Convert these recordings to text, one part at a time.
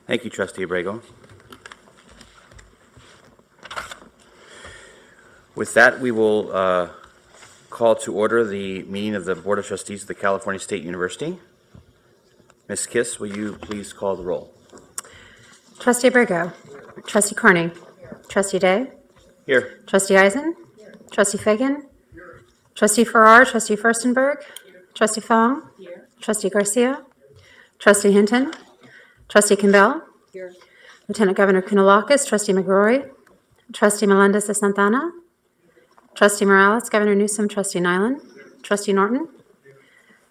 Thank you, Trustee Abrego. With that, we will call to order the meeting of the Board of Trustees of the California State University. Ms. Kiss, will you please call the roll? Trustee Abrego. Trustee Carney. Trustee Day. Here. Trustee Eisen. Trustee Fagan. Trustee Farrar. Trustee Furstenberg. Trustee Fong. Trustee Garcia. Trustee Hinton. Trustee Campbell. Here. Lieutenant Governor Kounalakis. Trustee McGrory. Trustee Melendez de Santana. Trustee Morales. Governor Newsom. Trustee Nyland. Trustee Norton.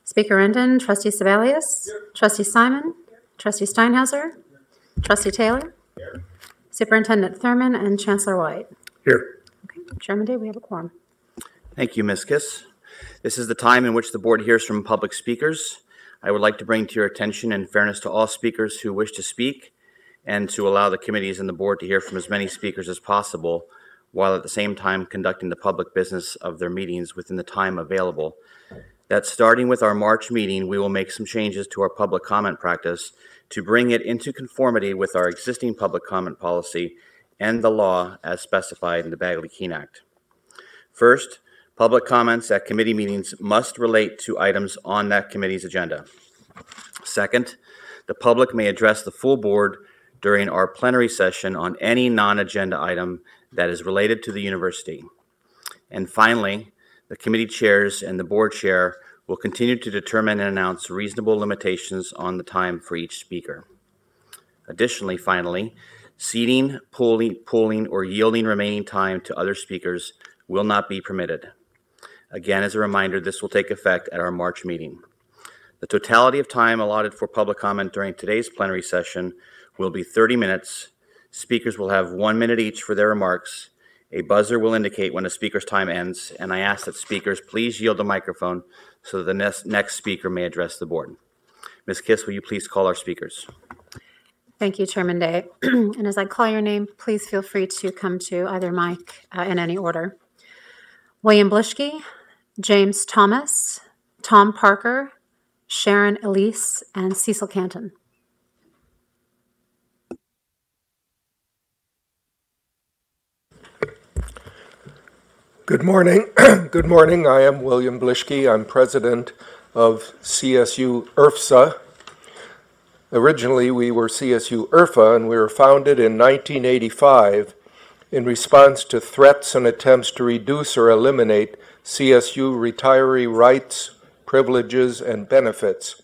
Speaker Rendon. Trustee Sebelius. Trustee Simon. Trustee Steinhauser. Trustee Taylor. Superintendent Thurman and Chancellor White. Here. Okay. Chairman Day, we have a quorum. Thank you, Ms. Kiss. This is the time in which the board hears from public speakers. I would like to bring to your attention, in fairness to all speakers who wish to speak, and to allow the committees and the board to hear from as many speakers as possible, while at the same time conducting the public business of their meetings within the time available, that starting with our March meeting, we will make some changes to our public comment practice to bring it into conformity with our existing public comment policy and the law as specified in the Bagley-Keene Act. First, public comments at committee meetings must relate to items on that committee's agenda. Second, the public may address the full board during our plenary session on any non-agenda item that is related to the university. And finally, the committee chairs and the board chair will continue to determine and announce reasonable limitations on the time for each speaker. Additionally, finally, ceding, pooling, or yielding remaining time to other speakers will not be permitted. Again, as a reminder, this will take effect at our March meeting. The totality of time allotted for public comment during today's plenary session will be 30 minutes. Speakers will have 1 minute each for their remarks. A buzzer will indicate when a speaker's time ends, and I ask that speakers please yield the microphone so that the next speaker may address the board. Ms. Kiss, will you please call our speakers? Thank you, Chairman Day. And as I call your name, please feel free to come to either mic in any order. William Blischke, James Thomas, Tom Parker, Sharon Elise, and Cecil Canton. Good morning. Good morning. I am William Blischke. I'm president of CSU IRFSA. Originally, we were CSU IRFA, and we were founded in 1985 in response to threats and attempts to reduce or eliminate CSU retiree rights, privileges, and benefits.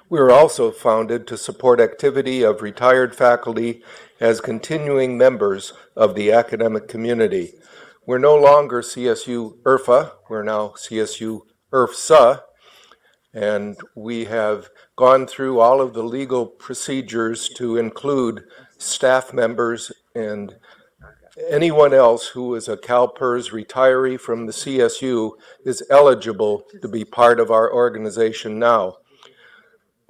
We were also founded to support activity of retired faculty as continuing members of the academic community. We're no longer CSU IRFA, we're now CSU IRFSA, and we have gone through all of the legal procedures to include staff members and anyone else who is a CalPERS retiree from the CSU is eligible to be part of our organization now.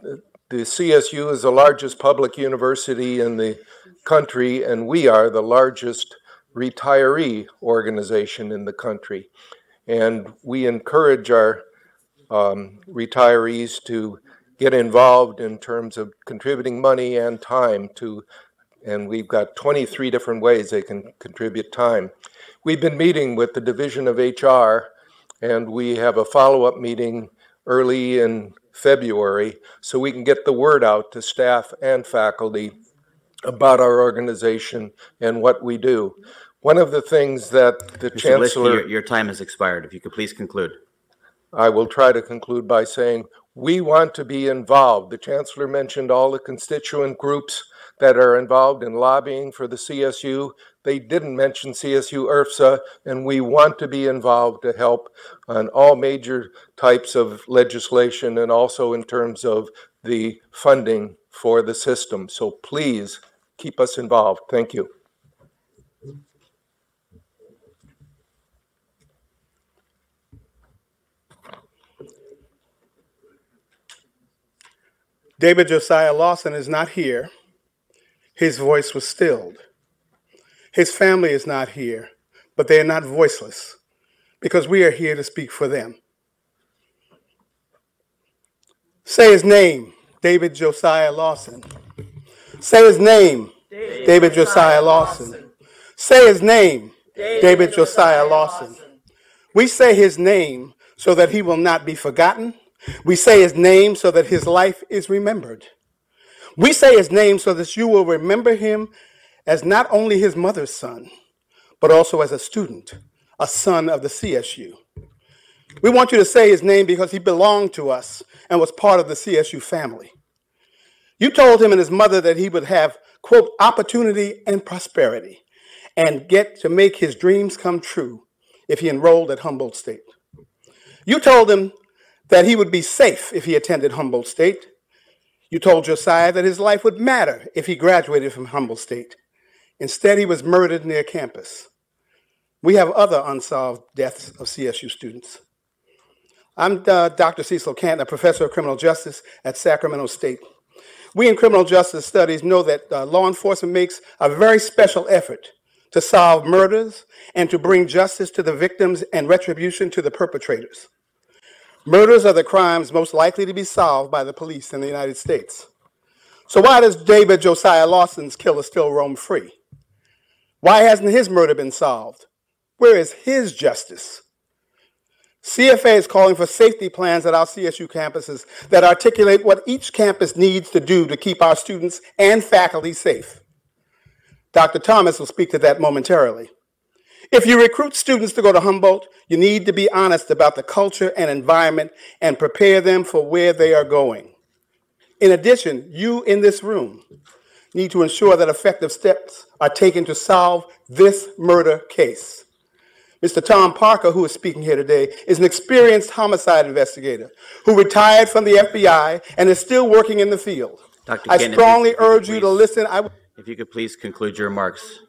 The CSU is the largest public university in the country, and we are the largest retiree organization in the country. And we encourage our retirees to get involved in terms of contributing money and time to, and we've got 23 different ways they can contribute time. We've been meeting with the Division of HR, and we have a follow-up meeting early in February so we can get the word out to staff and faculty about our organization and what we do. One of the things that the Chancellor... Blischke, your time has expired. If you could please conclude. I will try to conclude by saying we want to be involved. The Chancellor mentioned all the constituent groups that are involved in lobbying for the CSU. They didn't mention CSU IRFSA, and we want to be involved to help on all major types of legislation and also in terms of the funding for the system. So please keep us involved. Thank you. David Josiah Lawson is not here. His voice was stilled. His family is not here, but they are not voiceless because we are here to speak for them. Say his name, David Josiah Lawson. Say his name, David Josiah Lawson. Say his name, David Josiah Lawson. We say his name so that he will not be forgotten. We say his name so that his life is remembered. We say his name so that you will remember him as not only his mother's son, but also as a student, a son of the CSU. We want you to say his name because he belonged to us and was part of the CSU family. You told him and his mother that he would have, quote, opportunity and prosperity and get to make his dreams come true if he enrolled at Humboldt State. You told him that he would be safe if he attended Humboldt State. You told Josiah that his life would matter if he graduated from Humboldt State. Instead, he was murdered near campus. We have other unsolved deaths of CSU students. I'm Dr. Cecil Canton, a professor of criminal justice at Sacramento State. We in criminal justice studies know that law enforcement makes a very special effort to solve murders and to bring justice to the victims and retribution to the perpetrators. Murders are the crimes most likely to be solved by the police in the United States. So why does David Josiah Lawson's killer still roam free? Why hasn't his murder been solved? Where is his justice? CFA is calling for safety plans at our CSU campuses that articulate what each campus needs to do to keep our students and faculty safe. Dr. Thomas will speak to that momentarily. If you recruit students to go to Humboldt, you need to be honest about the culture and environment and prepare them for where they are going. In addition, you in this room need to ensure that effective steps are taken to solve this murder case. Mr. Tom Parker, who is speaking here today, is an experienced homicide investigator who retired from the FBI and is still working in the field. Dr. I Cannon, strongly urge you to listen. If you could please conclude your remarks.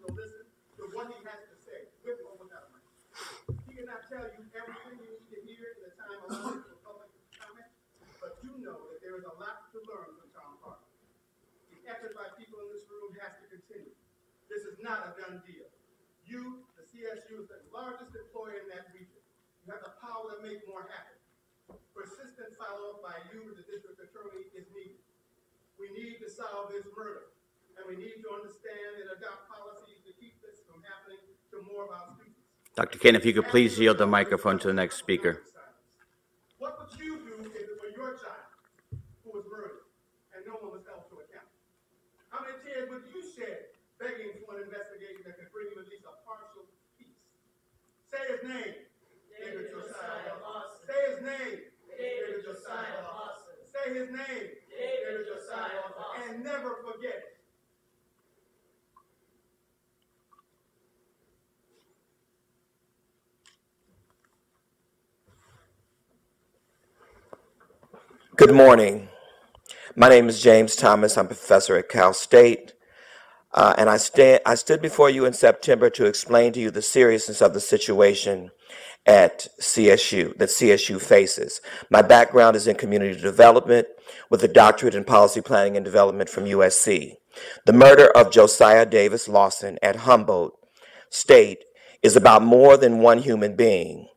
This is not a done deal. You, the CSU, is the largest employer in that region. You have the power to make more happen. Persistent follow-up by you, the district attorney, is needed. We need to solve this murder, and we need to understand and adopt policies to keep this from happening to more of our students. Dr. Kane, if you could please yield the microphone to the next speaker. What would you do if it were your child who was murdered and no one was held to account? How many tears would you shed begging for an investigation that could bring you at least a partial peace? Say his name, David Josiah Lawson. Say his name, David Josiah Lawson. Say his name, David Josiah Lawson. And never forget it. Good morning. My name is James Thomas. I'm a professor at Cal State. And I stood before you in September to explain to you the seriousness of the situation at CSU, that CSU faces. My background is in community development with a doctorate in policy planning and development from USC. The murder of Josiah Davis Lawson at Humboldt State is about more than one human being.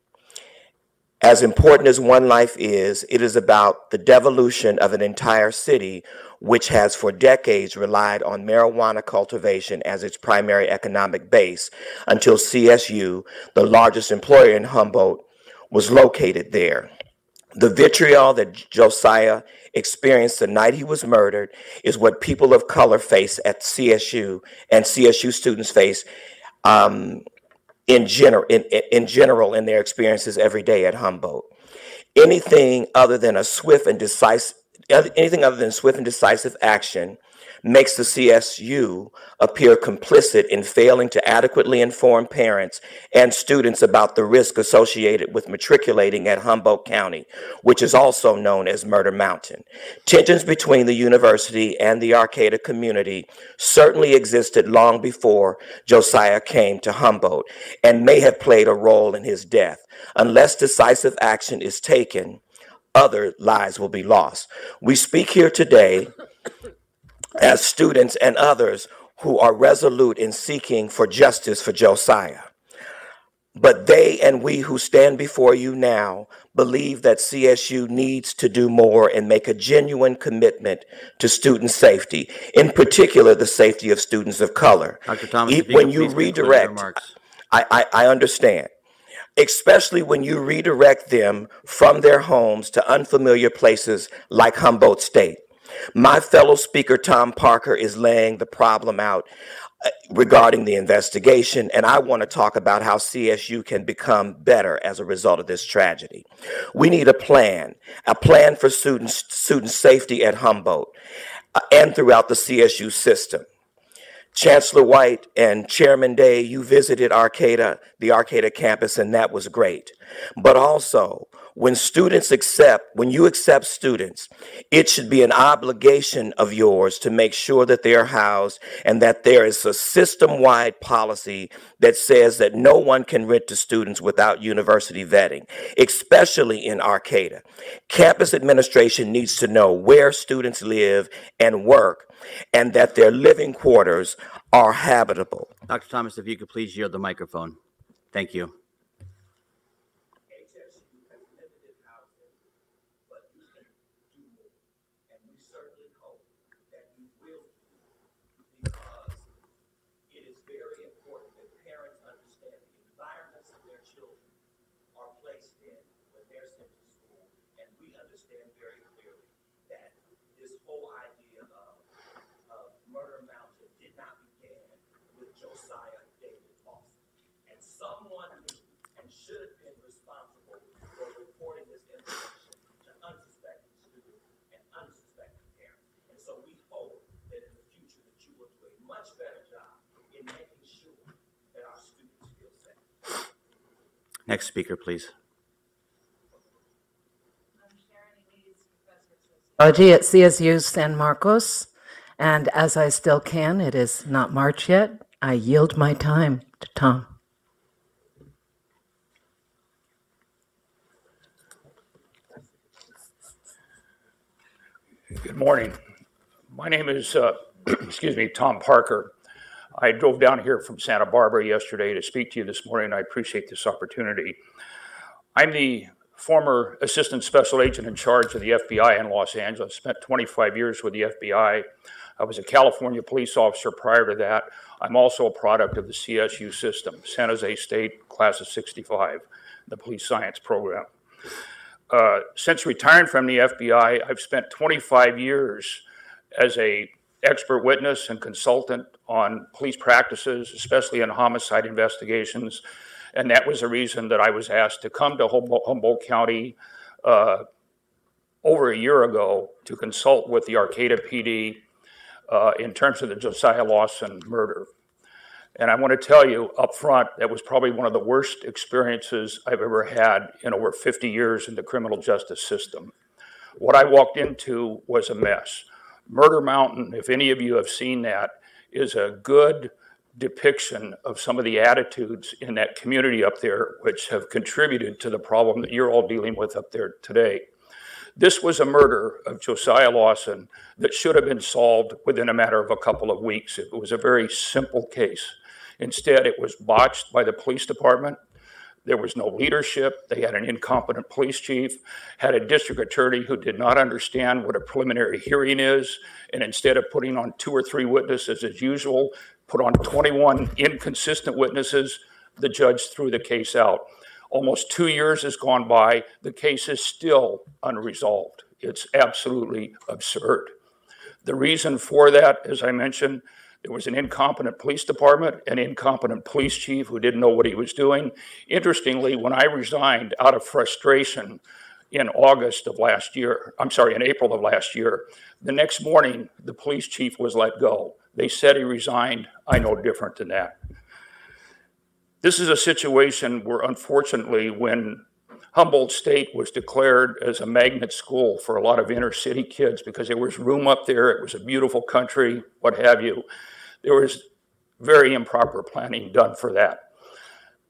As important as one life is, it is about the devolution of an entire city which has for decades relied on marijuana cultivation as its primary economic base until CSU, the largest employer in Humboldt, was located there. The vitriol that Josiah experienced the night he was murdered is what people of color face at CSU and CSU students face in general in their experiences every day at Humboldt. Anything other than swift and decisive action makes the CSU appear complicit in failing to adequately inform parents and students about the risk associated with matriculating at Humboldt County, which is also known as Murder Mountain. Tensions between the university and the Arcata community certainly existed long before Josiah came to Humboldt and may have played a role in his death. Unless decisive action is taken, other lives will be lost. We speak here today as students and others who are resolute in seeking for justice for Josiah. But they and we who stand before you now believe that CSU needs to do more and make a genuine commitment to student safety, in particular the safety of students of color. Dr. Thomas, if you When could you please conclude your redirect, remarks. I understand, especially when you redirect them from their homes to unfamiliar places like Humboldt State. My fellow speaker, Tom Parker, is laying the problem out regarding the investigation, and I want to talk about how CSU can become better as a result of this tragedy. We need a plan for student safety at Humboldt and throughout the CSU system. Chancellor White and Chairman Day, you visited the Arcata campus, and that was great. But also, when you accept students, it should be an obligation of yours to make sure that they are housed and that there is a system-wide policy that says that no one can rent to students without university vetting, especially in Arcata. Campus administration needs to know where students live and work and that their living quarters are habitable. Dr. Thomas, if you could please yield the microphone. Thank you. Next speaker, please. Sociology at CSU San Marcos, and as I still can, it is not March yet, I yield my time to Tom. Good morning. My name is, Tom Parker. I drove down here from Santa Barbara yesterday to speak to you this morning, and I appreciate this opportunity. I'm the former assistant special agent in charge of the FBI in Los Angeles. Spent 25 years with the FBI. I was a California police officer prior to that. I'm also a product of the CSU system, San Jose State, class of 65, the police science program. Since retiring from the FBI, I've spent 25 years as an expert witness and consultant on police practices, especially in homicide investigations. And that was the reason that I was asked to come to Humboldt County over a year ago to consult with the Arcata PD in terms of the Josiah Lawson murder. And I want to tell you up front, that was probably one of the worst experiences I've ever had in over 50 years in the criminal justice system. What I walked into was a mess. Murder Mountain, if any of you have seen that, is a good depiction of some of the attitudes in that community up there, which have contributed to the problem that you're all dealing with up there today. This was a murder of Josiah Lawson that should have been solved within a matter of a couple of weeks. It was a very simple case. Instead, it was botched by the police department. There was no leadership. They had an incompetent police chief, had a district attorney who did not understand what a preliminary hearing is, and instead of putting on 2 or 3 witnesses as usual, put on 21 inconsistent witnesses. The judge threw the case out. Almost 2 years has gone by. The case is still unresolved. It's absolutely absurd. The reason for that, as I mentioned, there was an incompetent police department, an incompetent police chief who didn't know what he was doing. Interestingly, when I resigned out of frustration in August of last year, in April of last year, the next morning, the police chief was let go. They said he resigned. I know different than that. This is a situation where, unfortunately, when Humboldt State was declared as a magnet school for a lot of inner city kids because there was room up there, it was a beautiful country, what have you, there was very improper planning done for that.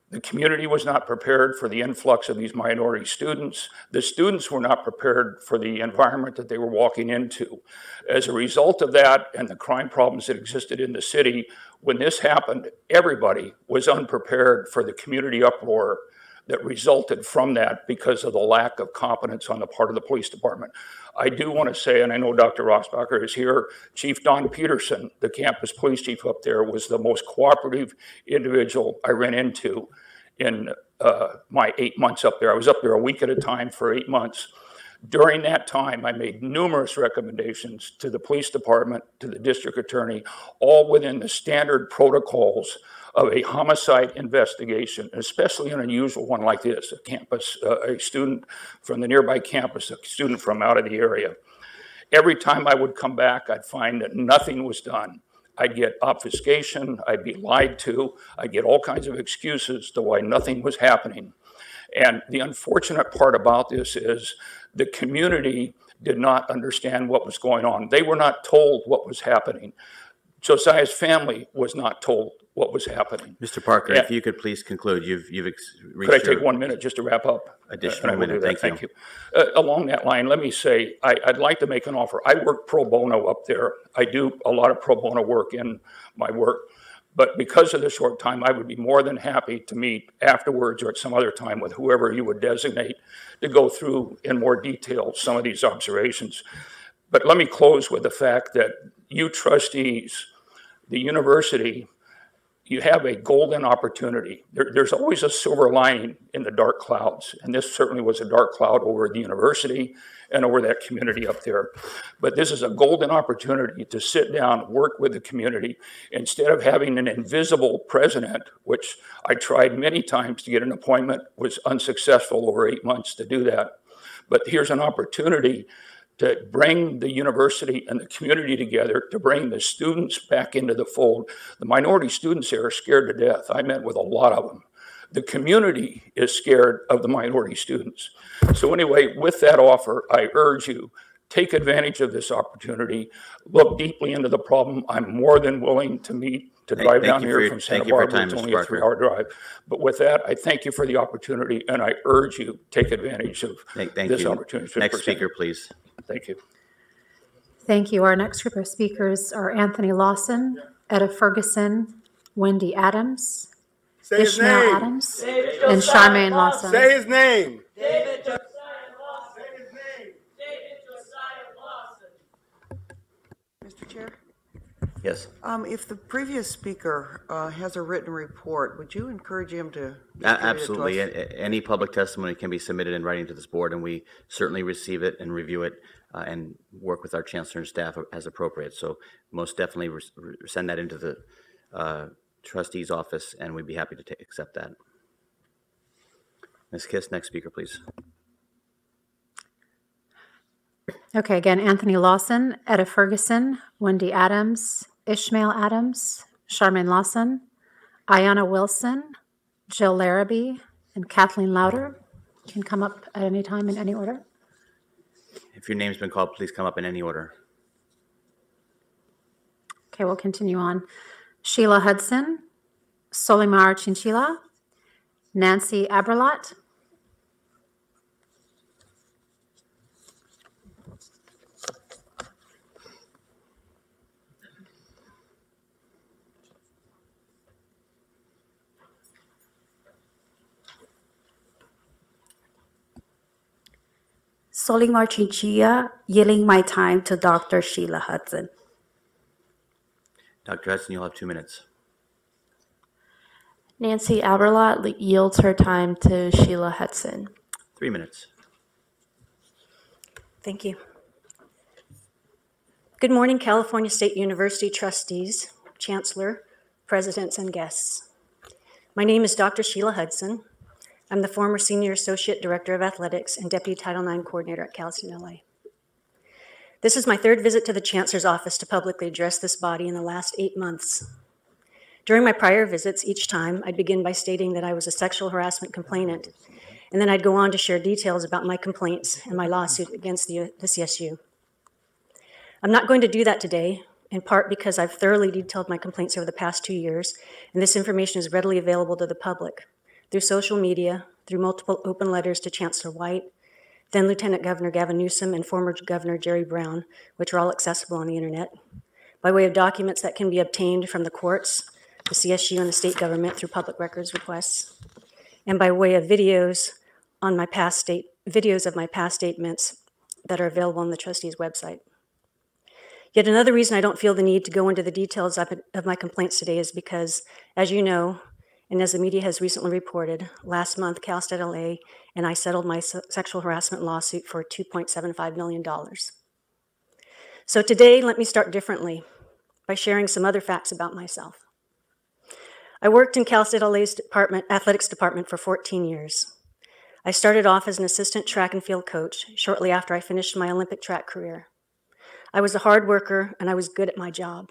The community was not prepared for the influx of these minority students. The students were not prepared for the environment that they were walking into. As a result of that and the crime problems that existed in the city, when this happened, everybody was unprepared for the community uproar that resulted from that because of the lack of competence on the part of the police department. I do want to say, and I know Dr. Rossbacher is here, Chief Don Peterson, the campus police chief up there, was the most cooperative individual I ran into in my 8 months up there. I was up there a week at a time for 8 months. During that time, I made numerous recommendations to the police department, to the district attorney, all within the standard protocols of a homicide investigation, especially an unusual one like this, a student from the nearby campus, a student from out of the area. Every time I would come back, I'd find that nothing was done. I'd get obfuscation, I'd be lied to, I'd get all kinds of excuses to why nothing was happening. And the unfortunate part about this is the community did not understand what was going on. They were not told what was happening. Josiah's family was not told what was happening. Mr. Parker, Yeah. if you could please conclude, you've reached Could I take your 1 minute just to wrap up? additional And I will do minute. that. Thank you. Along that line, let me say, I'd like to make an offer. I work pro bono up there. I do a lot of pro bono work in my work. But because of the short time, I would be more than happy to meet afterwards or at some other time with whoever you would designate to go through in more detail some of these observations. But let me close with the fact that you trustees, the university, you have a golden opportunity. There's always a silver lining in the dark clouds, and this certainly was a dark cloud over the university and over that community up there. But this is a golden opportunity to sit down, work with the community, instead of having an invisible president, which I tried many times to get an appointment, was unsuccessful over 8 months to do that. But here's an opportunity to bring the university and the community together, to bring the students back into the fold. The minority students here are scared to death. I met with a lot of them. The community is scared of the minority students. So anyway, with that offer, I urge you, take advantage of this opportunity, look deeply into the problem. I'm more than willing to meet, to drive down here from Santa Barbara. It's only a 3-hour drive. But with that, I thank you for the opportunity, and I urge you, take advantage of this opportunity. Next speaker, please. Thank you. Thank you. Our next group of speakers are Anthony Lawson, Etta Ferguson, Wendy Adams, Say his Ishmael name. Adams, and Charmaine Lawson. Say his name. David Josiah Lawson. Say his name. David Josiah Lawson. Mr. Chair, Yes. if the previous speaker has a written report, would you encourage him to? Absolutely. Any public testimony can be submitted in writing to this board, and we certainly receive it and review it and work with our chancellor and staff as appropriate. So most definitely send that into the trustee's office, and we'd be happy to accept that. Ms. Kiss, next speaker, please. Okay, again, Anthony Lawson, Etta Ferguson, Wendy Adams, Ishmael Adams, Charmaine Lawson, Ayanna Wilson, Jill Larrabee, and Kathleen Louder can come up at any time in any order. If your name's been called, please come up in any order. Okay, we'll continue on. Sheila Hudson, Solimar Chinchilla, Nancy Aberlot, Solimar Chinchilla, yielding my time to Dr. Sheila Hudson. Dr. Hudson, you'll have 2 minutes. Nancy Aberlot yields her time to Sheila Hudson. 3 minutes. Thank you. Good morning, California State University trustees, chancellor, presidents, and guests. My name is Dr. Sheila Hudson. I'm the former Senior Associate Director of Athletics and Deputy Title IX Coordinator at Cal State LA. This is my third visit to the Chancellor's office to publicly address this body in the last 8 months. During my prior visits, each time, I'd begin by stating that I was a sexual harassment complainant, and then I'd go on to share details about my complaints and my lawsuit against the CSU. I'm not going to do that today, in part because I've thoroughly detailed my complaints over the past 2 years, and this information is readily available to the public through social media, through multiple open letters to Chancellor White, then Lieutenant Governor Gavin Newsom and former Governor Jerry Brown, which are all accessible on the internet, by way of documents that can be obtained from the courts, the CSU, and the state government through public records requests, and by way of videos of my past statements that are available on the trustees' website. Yet another reason I don't feel the need to go into the details of my complaints today is because, as you know, and as the media has recently reported, last month Cal State LA and I settled my sexual harassment lawsuit for $2.75 million. So today, let me start differently by sharing some other facts about myself. I worked in Cal State LA's athletics department for 14 years. I started off as an assistant track and field coach shortly after I finished my Olympic track career. I was a hard worker and I was good at my job.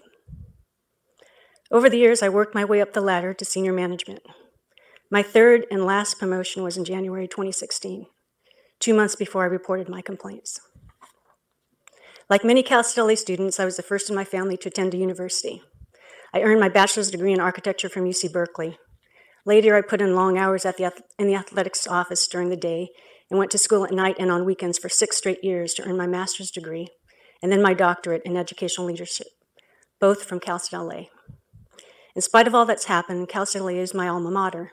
Over the years, I worked my way up the ladder to senior management. My third and last promotion was in January 2016, 2 months before I reported my complaints. Like many Cal State LA students, I was the first in my family to attend a university. I earned my bachelor's degree in architecture from UC Berkeley. Later, I put in long hours in the athletics office during the day and went to school at night and on weekends for 6 straight years to earn my master's degree and then my doctorate in educational leadership, both from Cal State LA. In spite of all that's happened, Cal State LA is my alma mater,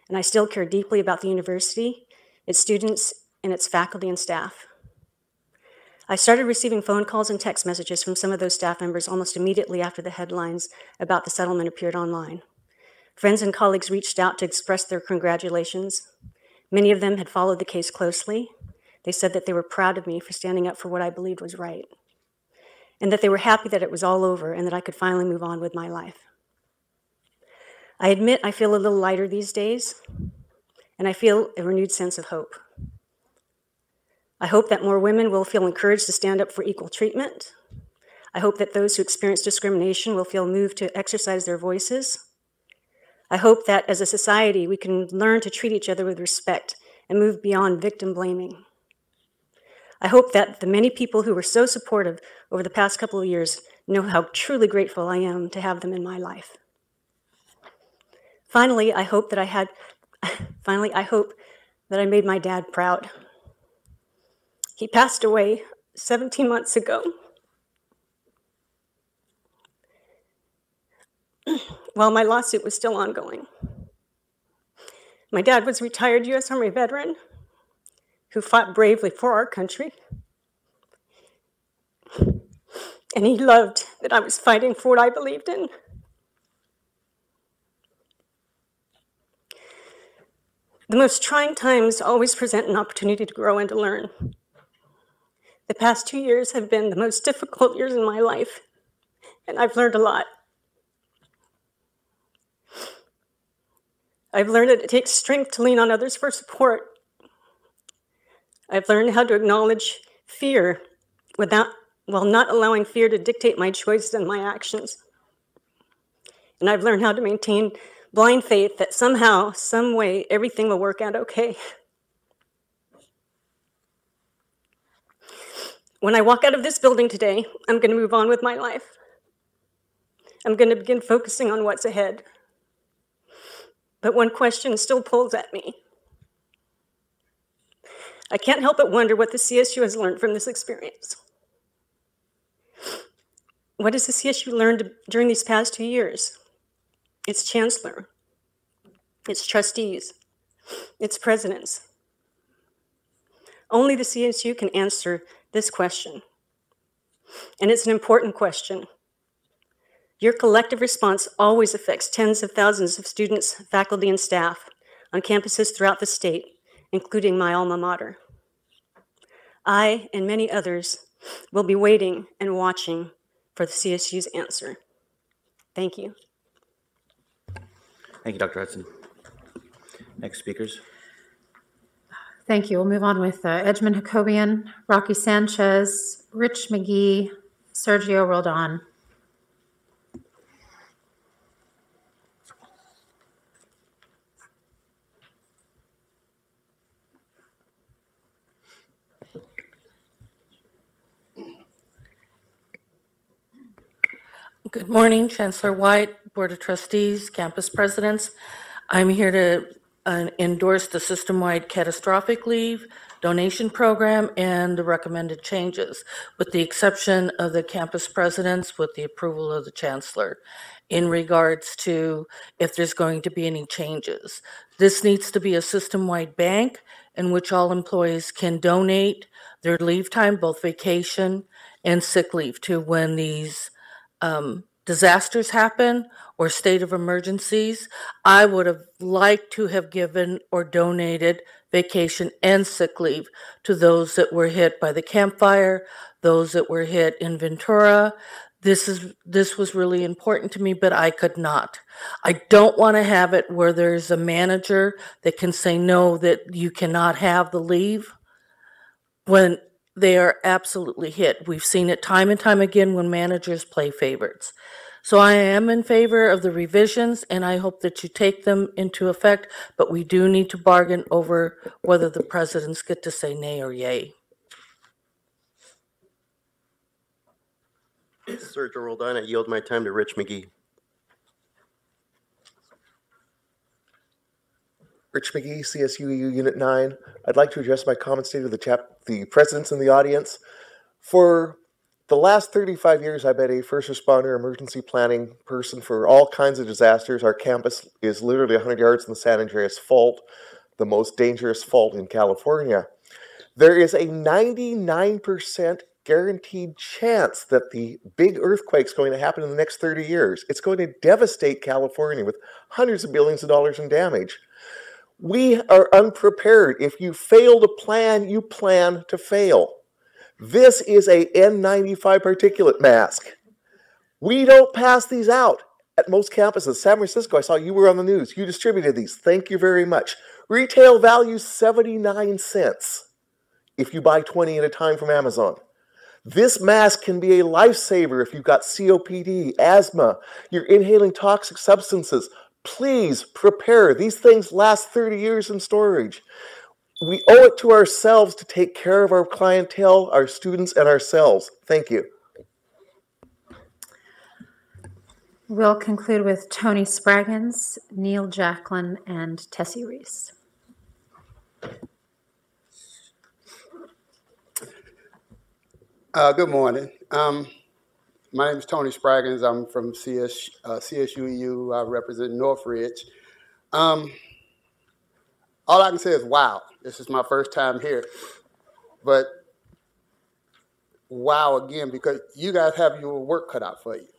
and I still care deeply about the university, its students, and its faculty and staff. I started receiving phone calls and text messages from some of those staff members almost immediately after the headlines about the settlement appeared online. Friends and colleagues reached out to express their congratulations. Many of them had followed the case closely. They said that they were proud of me for standing up for what I believed was right, and that they were happy that it was all over and that I could finally move on with my life. I admit I feel a little lighter these days, and I feel a renewed sense of hope. I hope that more women will feel encouraged to stand up for equal treatment. I hope that those who experience discrimination will feel moved to exercise their voices. I hope that as a society, we can learn to treat each other with respect and move beyond victim blaming. I hope that the many people who were so supportive over the past couple of years know how truly grateful I am to have them in my life. Finally, I hope that I made my dad proud. He passed away 17 months ago. While my lawsuit was still ongoing. My dad was a retired U.S. Army veteran who fought bravely for our country. And he loved that I was fighting for what I believed in. The most trying times always present an opportunity to grow and to learn. The past 2 years have been the most difficult years in my life, and I've learned a lot. I've learned that it takes strength to lean on others for support. I've learned how to acknowledge fear while not allowing fear to dictate my choices and my actions. And I've learned how to maintain blind faith that somehow, some way, everything will work out okay. When I walk out of this building today, I'm going to move on with my life. I'm going to begin focusing on what's ahead. But one question still pulls at me. I can't help but wonder what the CSU has learned from this experience. What has the CSU learned during these past 2 years? Its chancellor, its trustees, its presidents. Only the CSU can answer this question. And it's an important question. Your collective response always affects tens of thousands of students, faculty, and staff on campuses throughout the state, including my alma mater. I and many others will be waiting and watching for the CSU's answer. Thank you. Thank you, Dr. Hudson. Next speakers. Thank you. We'll move on with Edmund Jacobian, Rocky Sanchez, Rich McGee, Sergio Roldan. Good morning, Chancellor White, Board of Trustees, campus presidents. I'm here to endorse the system-wide catastrophic leave donation program and the recommended changes, with the exception of the campus presidents with the approval of the chancellor in regards to if there's going to be any changes. This needs to be a system-wide bank in which all employees can donate their leave time, both vacation and sick leave, to when these disasters happen or state of emergencies. I would have liked to have given or donated vacation and sick leave to those that were hit by the Camp Fire, those that were hit in Ventura. This was really important to me, but I could not. I don't want to have it where there's a manager that can say no, that you cannot have the leave when they are absolutely hit. We've seen it time and time again when managers play favorites. So I am in favor of the revisions, and I hope that you take them into effect, but we do need to bargain over whether the presidents get to say nay or yay. Sir Geraldine, I yield my time to Rich McGee. Rich McGee, CSUEU Unit 9. I'd like to address my comments to the presidents in the audience. For the last 35 years, I've been a first responder emergency planning person for all kinds of disasters. Our campus is literally 100 yards from the San Andreas Fault, the most dangerous fault in California. There is a 99% guaranteed chance that the big earthquake's going to happen in the next 30 years. It's going to devastate California with hundreds of billions of dollars in damage. We are unprepared. If you fail to plan, you plan to fail. This is a N95 particulate mask. We don't pass these out at most campuses. San Francisco, I saw you were on the news. You distributed these. Thank you very much. Retail value 79 cents if you buy 20 at a time from Amazon. This mask can be a lifesaver if you've got COPD, asthma, you're inhaling toxic substances. Please prepare. These things last 30 years in storage. We owe it to ourselves to take care of our clientele, our students, and ourselves. Thank you. We'll conclude with Tony Spraggins, Neil Jacklin, and Tessie Reese. Good morning. My name is Tony Spraggins. I'm from CSUEU. I represent Northridge. All I can say is, wow, this is my first time here. But wow again, because you guys have your work cut out for you.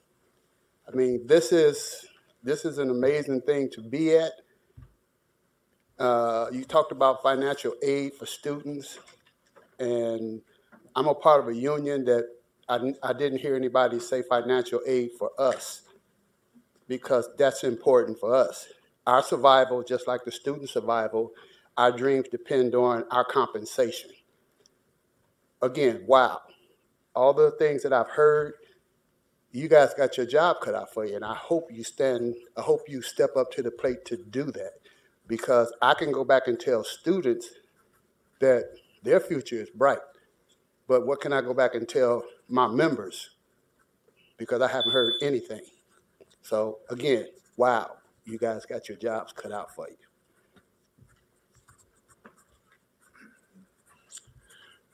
I mean, this is an amazing thing to be at. You talked about financial aid for students, and I'm a part of a union that I didn't hear anybody say financial aid for us, because that's important for us. Our survival, just like the student survival, our dreams depend on our compensation. Again, wow. All the things that I've heard, you guys got your job cut out for you, and I hope you step up to the plate to do that, because I can go back and tell students that their future is bright. But what can I go back and tell my members? Because I haven't heard anything. So again, wow, you guys got your jobs cut out for you.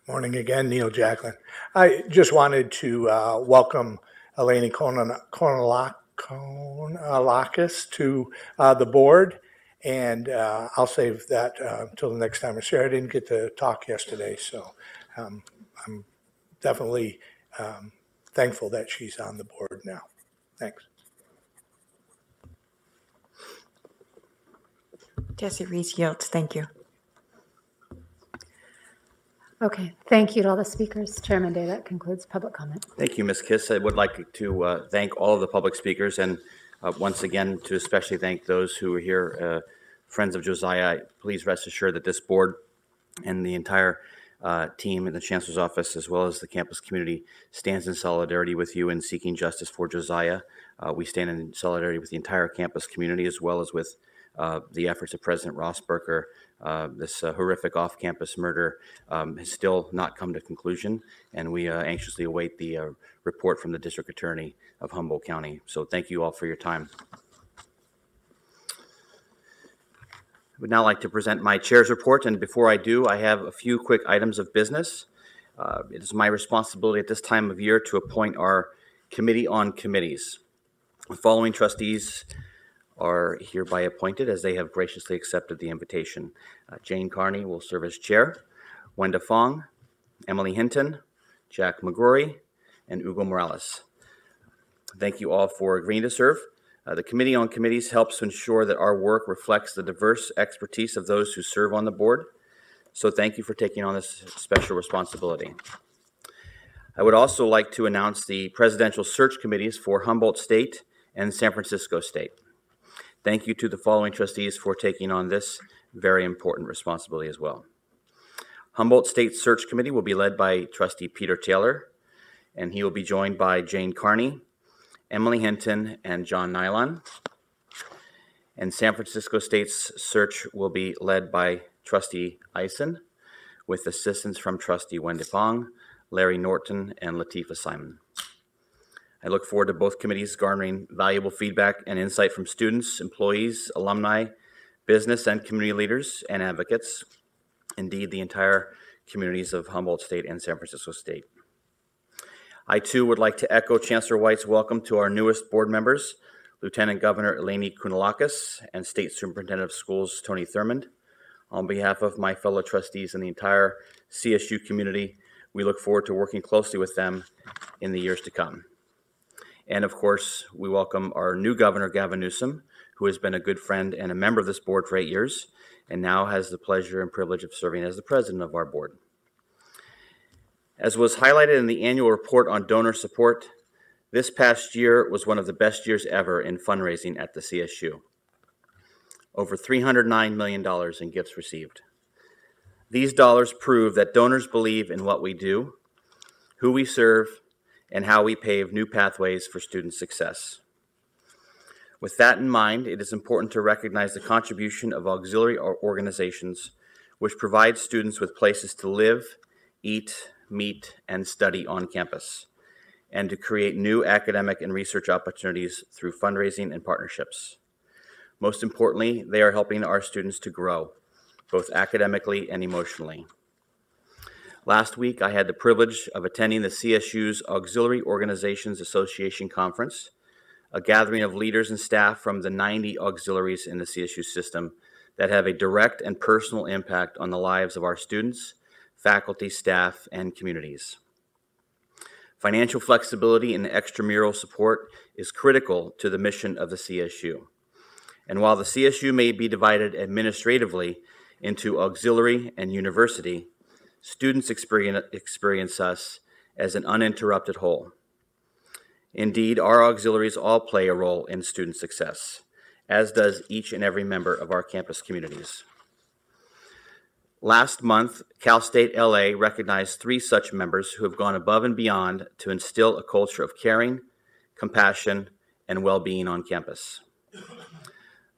Morning again, Neil Jacklin. I just wanted to welcome Eleni Konalakis to the board, and I'll save that until the next time I share. I didn't get to talk yesterday, so I'm definitely thankful that she's on the board now. Thanks. Tessie Reese yields. Thank you. Okay, thank you to all the speakers. Chairman Day, that concludes public comment. Thank you, Ms. Kiss. I would like to thank all of the public speakers, and once again to especially thank those who are here, Friends of Josiah. Please rest assured that this board and the entire team in the Chancellor's office, as well as the campus community, stands in solidarity with you in seeking justice for Josiah. We stand in solidarity with the entire campus community, as well as with the efforts of President Rossberger. This horrific off-campus murder has still not come to conclusion, and we anxiously await the report from the District Attorney of Humboldt County. So thank you all for your time. I would now like to present my chair's report, and before I do, I have a few quick items of business. It is my responsibility at this time of year to appoint our Committee on Committees. The following trustees are hereby appointed as they have graciously accepted the invitation. Jane Carney will serve as chair, Wenda Fong, Emily Hinton, Jack McGrory, and Hugo Morales. Thank you all for agreeing to serve. The Committee on Committees helps to ensure that our work reflects the diverse expertise of those who serve on the board. So thank you for taking on this special responsibility. I would also like to announce the presidential search committees for Humboldt State and San Francisco State. Thank you to the following trustees for taking on this very important responsibility as well. Humboldt State Search Committee will be led by Trustee Peter Taylor, and he will be joined by Jane Carney, Emily Hinton, and John Nylon. And San Francisco State's search will be led by Trustee Eisen, with assistance from Trustee Wenda Fong, Larry Norton, and Latifah Simon. I look forward to both committees garnering valuable feedback and insight from students, employees, alumni, business and community leaders, and advocates. Indeed, the entire communities of Humboldt State and San Francisco State. I, too, would like to echo Chancellor White's welcome to our newest board members, Lieutenant Governor Eleni Kounalakis and State Superintendent of Schools Tony Thurmond. On behalf of my fellow trustees and the entire CSU community, we look forward to working closely with them in the years to come. And of course, we welcome our new governor, Gavin Newsom, who has been a good friend and a member of this board for 8 years, and now has the pleasure and privilege of serving as the president of our board. As was highlighted in the annual report on donor support, this past year was one of the best years ever in fundraising at the CSU. Over $309 million in gifts received. These dollars prove that donors believe in what we do, who we serve, and how we pave new pathways for student success. With that in mind, it is important to recognize the contribution of auxiliary organizations which provide students with places to live, eat, meet, and study on campus, and to create new academic and research opportunities through fundraising and partnerships. Most importantly, they are helping our students to grow, both academically and emotionally. Last week, I had the privilege of attending the CSU's Auxiliary Organizations Association Conference, a gathering of leaders and staff from the 90 auxiliaries in the CSU system that have a direct and personal impact on the lives of our students, faculty, staff, and communities. Financial flexibility and extramural support is critical to the mission of the CSU. And while the CSU may be divided administratively into auxiliary and university, students experience us as an uninterrupted whole. Indeed, our auxiliaries all play a role in student success, as does each and every member of our campus communities. Last month, Cal State LA recognized 3 such members who have gone above and beyond to instill a culture of caring, compassion, and well-being on campus.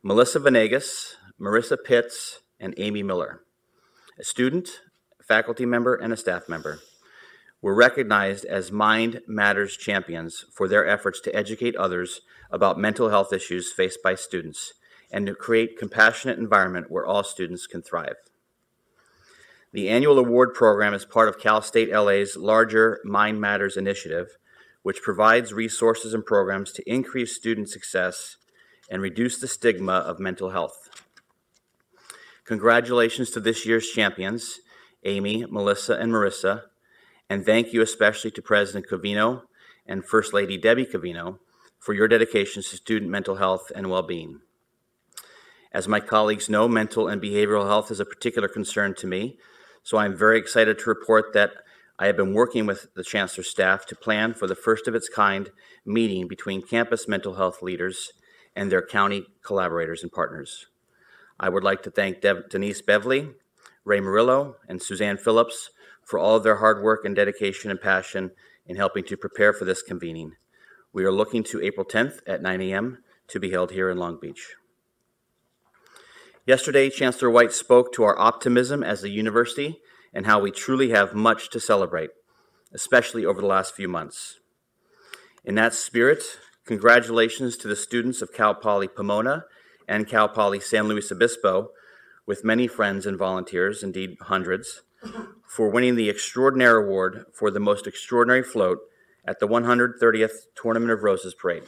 Melissa Venegas, Marissa Pitts, and Amy Miller, a student, a faculty member, and a staff member, were recognized as Mind Matters champions for their efforts to educate others about mental health issues faced by students and to create a compassionate environment where all students can thrive. The annual award program is part of Cal State LA's larger Mind Matters initiative, which provides resources and programs to increase student success and reduce the stigma of mental health. Congratulations to this year's champions, Amy, Melissa, and Marissa, and thank you especially to President Covino and First Lady Debbie Covino for your dedications to student mental health and well-being. As my colleagues know, mental and behavioral health is a particular concern to me, so I'm very excited to report that I have been working with the Chancellor's staff to plan for the first of its kind meeting between campus mental health leaders and their county collaborators and partners. I would like to thank Denise Bevely, Ray Murillo, and Suzanne Phillips for all of their hard work and dedication and passion in helping to prepare for this convening. We are looking to April 10th at 9 a.m. to be held here in Long Beach. Yesterday, Chancellor White spoke to our optimism as a university and how we truly have much to celebrate, especially over the last few months. In that spirit, congratulations to the students of Cal Poly Pomona and Cal Poly San Luis Obispo, with many friends and volunteers, indeed hundreds, for winning the Extraordinary Award for the most extraordinary float at the 130th Tournament of Roses Parade.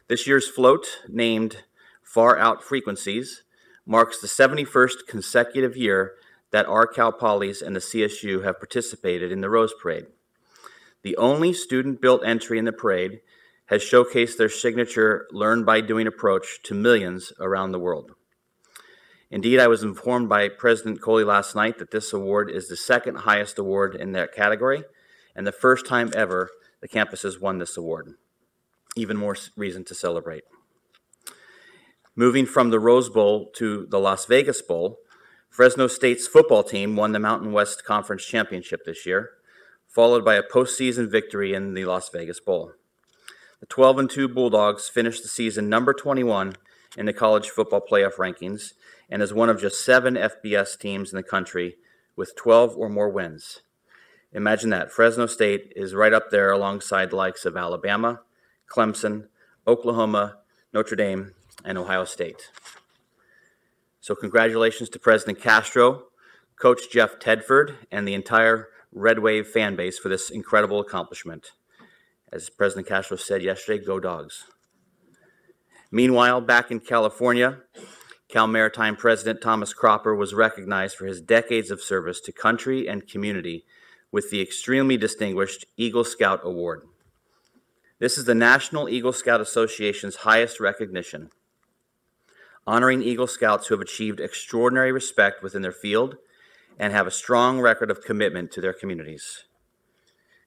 This year's float, named Far Out Frequencies, marks the 71st consecutive year that our Cal Polys and the CSU have participated in the Rose Parade. The only student-built entry in the parade has showcased their signature learn-by-doing approach to millions around the world. Indeed, I was informed by President Coley last night that this award is the second highest award in that category and the first time ever the campus has won this award. Even more reason to celebrate. Moving from the Rose Bowl to the Las Vegas Bowl, Fresno State's football team won the Mountain West Conference Championship this year, followed by a postseason victory in the Las Vegas Bowl. The 12-2 Bulldogs finished the season number 21 in the college football playoff rankings and is one of just 7 FBS teams in the country with 12 or more wins. Imagine that. Fresno State is right up there alongside the likes of Alabama, Clemson, Oklahoma, Notre Dame, and Ohio State. So congratulations to President Castro, Coach Jeff Tedford, and the entire Red Wave fan base for this incredible accomplishment. As President Castro said yesterday, go Dogs. Meanwhile, back in California, Cal Maritime President Thomas Cropper was recognized for his decades of service to country and community with the extremely distinguished Eagle Scout Award. This is the National Eagle Scout Association's highest recognition, honoring Eagle Scouts who have achieved extraordinary respect within their field and have a strong record of commitment to their communities.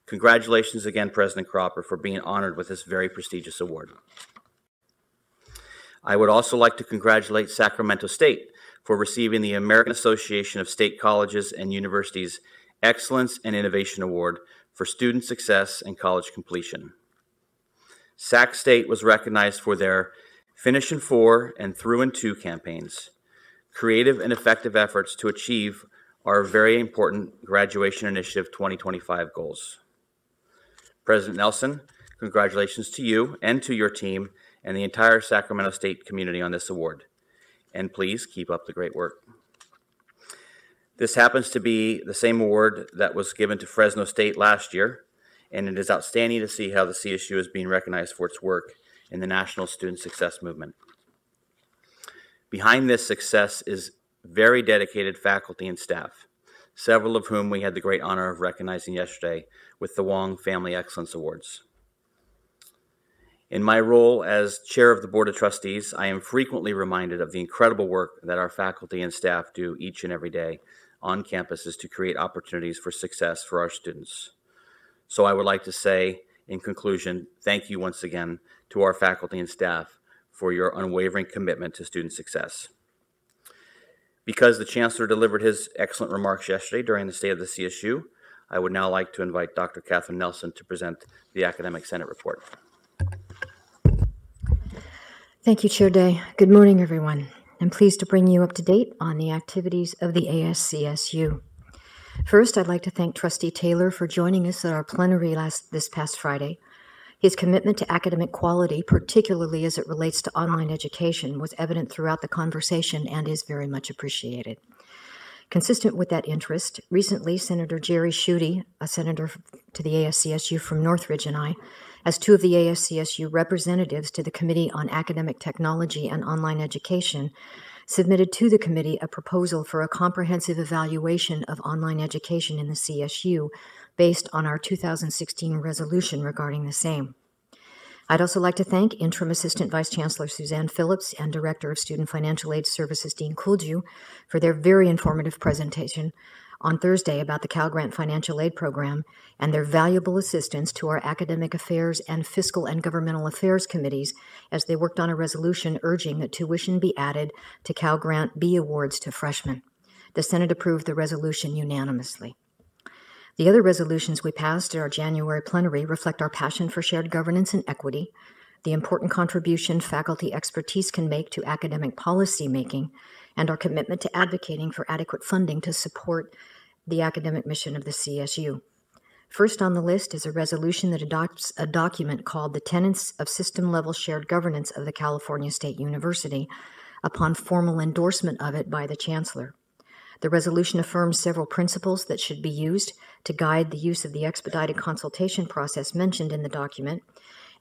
Congratulations again, President Cropper, for being honored with this very prestigious award. I would also like to congratulate Sacramento State for receiving the American Association of State Colleges and Universities Excellence and Innovation Award for student success and college completion. Sac State was recognized for their Finish in 4 and Through in 2 campaigns, creative and effective efforts to achieve our very important Graduation Initiative 2025 goals. President Nelson, congratulations to you and to your team and the entire Sacramento State community on this award. And please keep up the great work. This happens to be the same award that was given to Fresno State last year, and it is outstanding to see how the CSU is being recognized for its work in the National Student Success Movement. Behind this success is very dedicated faculty and staff, several of whom we had the great honor of recognizing yesterday with the Wong Family Excellence Awards. In my role as chair of the Board of Trustees, I am frequently reminded of the incredible work that our faculty and staff do each and every day on campuses to create opportunities for success for our students. So I would like to say, in conclusion, thank you once again to our faculty and staff for your unwavering commitment to student success. Because the Chancellor delivered his excellent remarks yesterday during the State of the CSU, I would now like to invite Dr. Catherine Nelson to present the Academic Senate report. Thank you, Chair Day. Good morning, everyone. I'm pleased to bring you up to date on the activities of the ASCSU. First, I'd like to thank Trustee Taylor for joining us at our plenary this past Friday. His commitment to academic quality, particularly as it relates to online education, was evident throughout the conversation and is very much appreciated. Consistent with that interest, recently Senator Jerry Schuette, a senator to the ASCSU from Northridge, and I, as two of the ASCSU representatives to the Committee on Academic Technology and Online Education, submitted to the committee a proposal for a comprehensive evaluation of online education in the CSU based on our 2016 resolution regarding the same. I'd also like to thank Interim Assistant Vice Chancellor Suzanne Phillips and Director of Student Financial Aid Services Dean Kulju for their very informative presentation on Thursday about the Cal Grant Financial Aid Program and their valuable assistance to our Academic Affairs and Fiscal and Governmental Affairs committees as they worked on a resolution urging that tuition be added to Cal Grant B awards to freshmen. The Senate approved the resolution unanimously. The other resolutions we passed at our January plenary reflect our passion for shared governance and equity, the important contribution faculty expertise can make to academic policy making, and our commitment to advocating for adequate funding to support the academic mission of the CSU. First on the list is a resolution that adopts a document called the Tenets of System-Level Shared Governance of the California State University upon formal endorsement of it by the Chancellor. The resolution affirms several principles that should be used to guide the use of the expedited consultation process mentioned in the document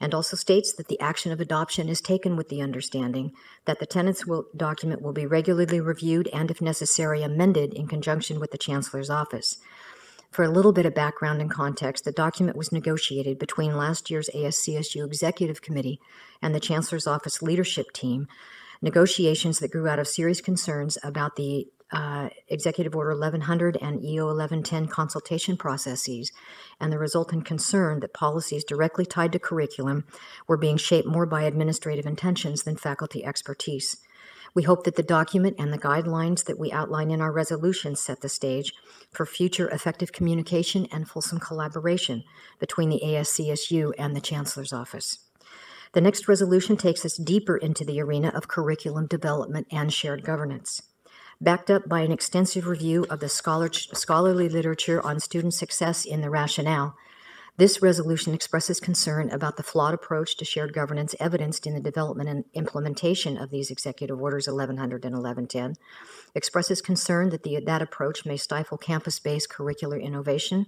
and also states that the action of adoption is taken with the understanding that the tenants document will be regularly reviewed and, if necessary, amended in conjunction with the Chancellor's office. For a little bit of background and context, the document was negotiated between last year's ASCSU Executive Committee and the Chancellor's Office leadership team, negotiations that grew out of serious concerns about the Executive Order 1100 and EO 1110 consultation processes, and the resultant concern that policies directly tied to curriculum were being shaped more by administrative intentions than faculty expertise. We hope that the document and the guidelines that we outline in our resolution set the stage for future effective communication and fulsome collaboration between the ASCSU and the Chancellor's Office. The next resolution takes us deeper into the arena of curriculum development and shared governance. Backed up by an extensive review of the scholarly literature on student success in the rationale, this resolution expresses concern about the flawed approach to shared governance evidenced in the development and implementation of these Executive Orders 1100 and 1110, expresses concern that that approach may stifle campus-based curricular innovation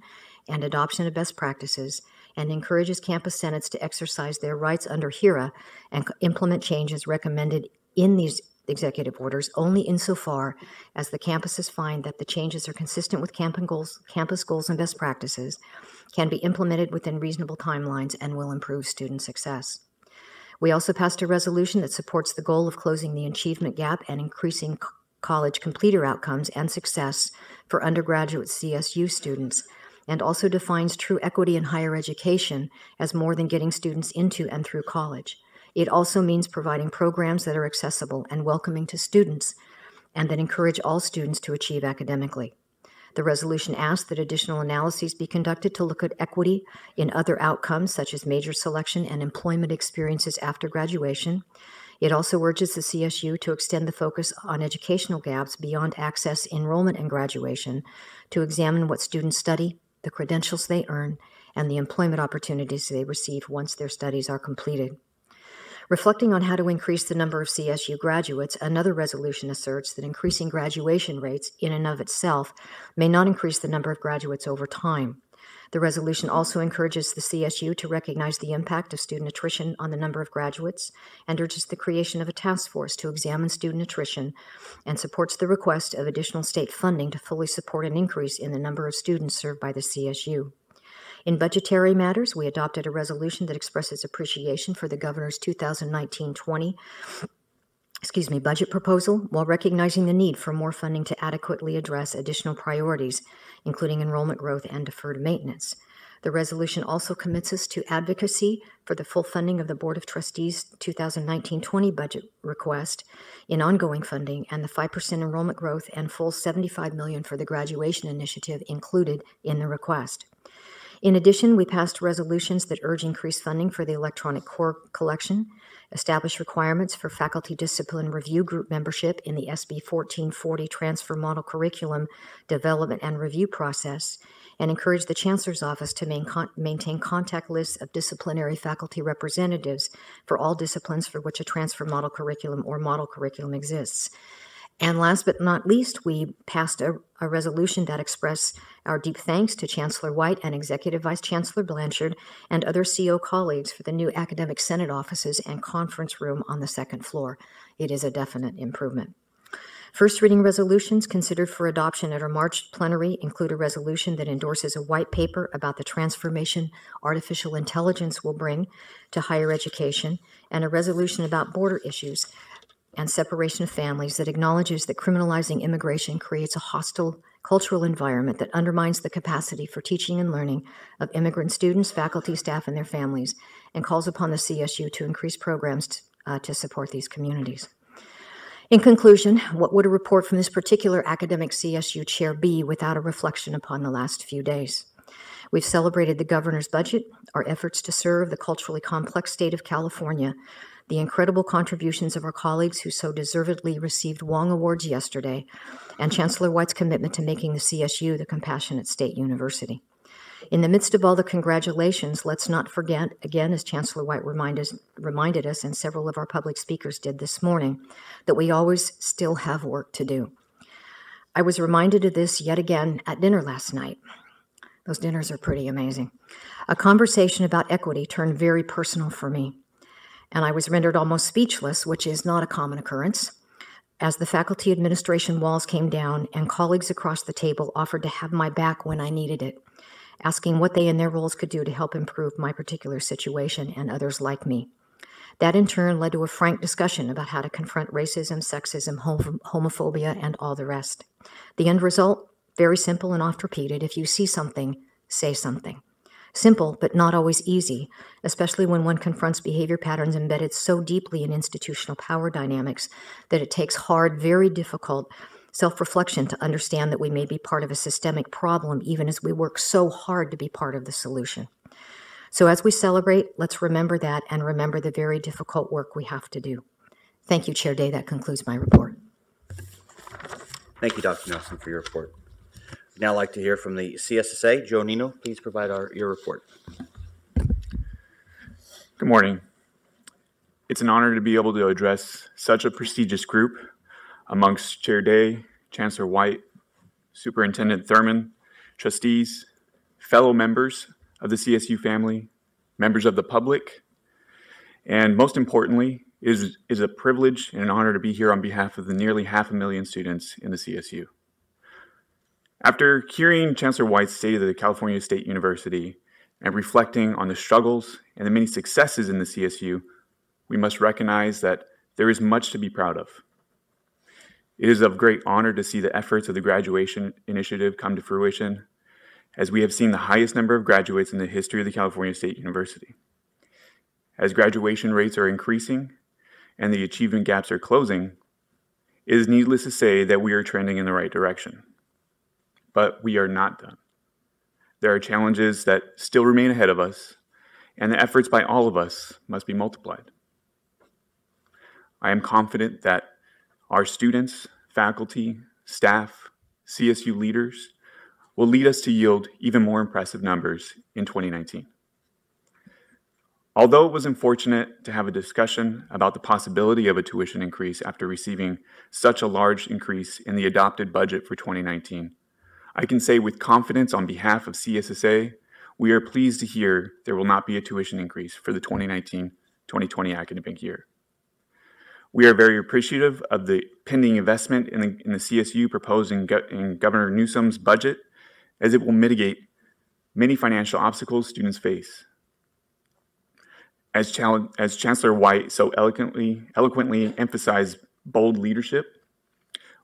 and adoption of best practices, and encourages campus senates to exercise their rights under HERA and implement changes recommended in these executive orders only insofar as the campuses find that the changes are consistent with campus goals and best practices, can be implemented within reasonable timelines, and will improve student success. We also passed a resolution that supports the goal of closing the achievement gap and increasing college completer outcomes and success for undergraduate CSU students, and also defines true equity in higher education as more than getting students into and through college. It also means providing programs that are accessible and welcoming to students and that encourage all students to achieve academically. The resolution asks that additional analyses be conducted to look at equity in other outcomes such as major selection and employment experiences after graduation. It also urges the CSU to extend the focus on educational gaps beyond access, enrollment, and graduation to examine what students study, the credentials they earn, and the employment opportunities they receive once their studies are completed. Reflecting on how to increase the number of CSU graduates, another resolution asserts that increasing graduation rates in and of itself may not increase the number of graduates over time. The resolution also encourages the CSU to recognize the impact of student attrition on the number of graduates and urges the creation of a task force to examine student attrition and supports the request of additional state funding to fully support an increase in the number of students served by the CSU. In budgetary matters, we adopted a resolution that expresses appreciation for the governor's 2019-20 budget proposal, while recognizing the need for more funding to adequately address additional priorities, including enrollment growth and deferred maintenance. The resolution also commits us to advocacy for the full funding of the Board of Trustees' 2019-20 budget request in ongoing funding and the 5% enrollment growth and full $75 million for the graduation initiative included in the request. In addition, we passed resolutions that urge increased funding for the electronic core collection, establish requirements for faculty discipline review group membership in the SB 1440 transfer model curriculum development and review process, and encourage the Chancellor's Office to maintain contact lists of disciplinary faculty representatives for all disciplines for which a transfer model curriculum or model curriculum exists. And last but not least, we passed a resolution that expressed our deep thanks to Chancellor White and Executive Vice Chancellor Blanchard and other CO colleagues for the new Academic Senate offices and conference room on the second floor. It is a definite improvement. First reading resolutions considered for adoption at our March plenary include a resolution that endorses a white paper about the transformation artificial intelligence will bring to higher education, and a resolution about border issues and separation of families that acknowledges that criminalizing immigration creates a hostile cultural environment that undermines the capacity for teaching and learning of immigrant students, faculty, staff, and their families, and calls upon the CSU to increase programs to support these communities. In conclusion, what would a report from this particular academic CSU chair be without a reflection upon the last few days? We've celebrated the governor's budget, our efforts to serve the culturally complex state of California, the incredible contributions of our colleagues who so deservedly received Wong Awards yesterday, and Chancellor White's commitment to making the CSU the compassionate state university. In the midst of all the congratulations, let's not forget, again, as Chancellor White reminded us, and several of our public speakers did this morning, that we always still have work to do. I was reminded of this yet again at dinner last night. Those dinners are pretty amazing. A conversation about equity turned very personal for me, and I was rendered almost speechless, which is not a common occurrence, as the faculty administration walls came down and colleagues across the table offered to have my back when I needed it, asking what they in their roles could do to help improve my particular situation and others like me. That in turn led to a frank discussion about how to confront racism, sexism, homophobia, and all the rest. The end result? Very simple and oft repeated. If you see something, say something. Simple, but not always easy, especially when one confronts behavior patterns embedded so deeply in institutional power dynamics that it takes hard, very difficult self-reflection to understand that we may be part of a systemic problem, even as we work so hard to be part of the solution. So as we celebrate, let's remember that and remember the very difficult work we have to do. Thank you, Chair Day. That concludes my report. Thank you, Dr. Nelson, for your report. I'd now like to hear from the CSSA. Joe Nino, please provide your report. Good morning. It's an honor to be able to address such a prestigious group amongst Chair Day, Chancellor White, Superintendent Thurman, trustees, fellow members of the CSU family, members of the public, and most importantly, it is a privilege and an honor to be here on behalf of the nearly 500,000 students in the CSU. After hearing Chancellor White's State of the California State University and reflecting on the struggles and the many successes in the CSU, we must recognize that there is much to be proud of. It is of great honor to see the efforts of the graduation initiative come to fruition, as we have seen the highest number of graduates in the history of the California State University. As graduation rates are increasing and the achievement gaps are closing, it is needless to say that we are trending in the right direction. But we are not done. There are challenges that still remain ahead of us, and the efforts by all of us must be multiplied. I am confident that our students, faculty, staff, CSU leaders will lead us to yield even more impressive numbers in 2019. Although it was unfortunate to have a discussion about the possibility of a tuition increase after receiving such a large increase in the adopted budget for 2019, I can say with confidence on behalf of CSSA, we are pleased to hear there will not be a tuition increase for the 2019-2020 academic year. We are very appreciative of the pending investment in the CSU proposed in Governor Newsom's budget, as it will mitigate many financial obstacles students face. As Chancellor White so eloquently emphasized bold leadership,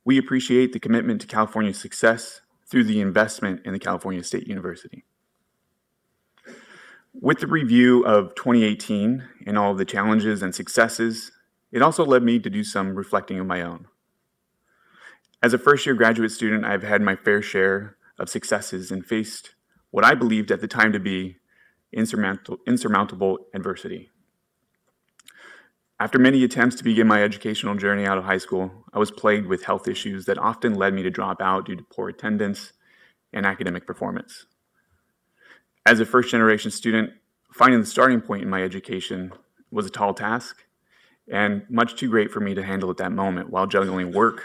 we appreciate the commitment to California's success through the investment in the California State University. With the review of 2018 and all of the challenges and successes, it also led me to do some reflecting of my own. As a first-year graduate student, I've had my fair share of successes and faced what I believed at the time to be insurmountable adversity. After many attempts to begin my educational journey out of high school, I was plagued with health issues that often led me to drop out due to poor attendance and academic performance. As a first-generation student, finding the starting point in my education was a tall task and much too great for me to handle at that moment while juggling work,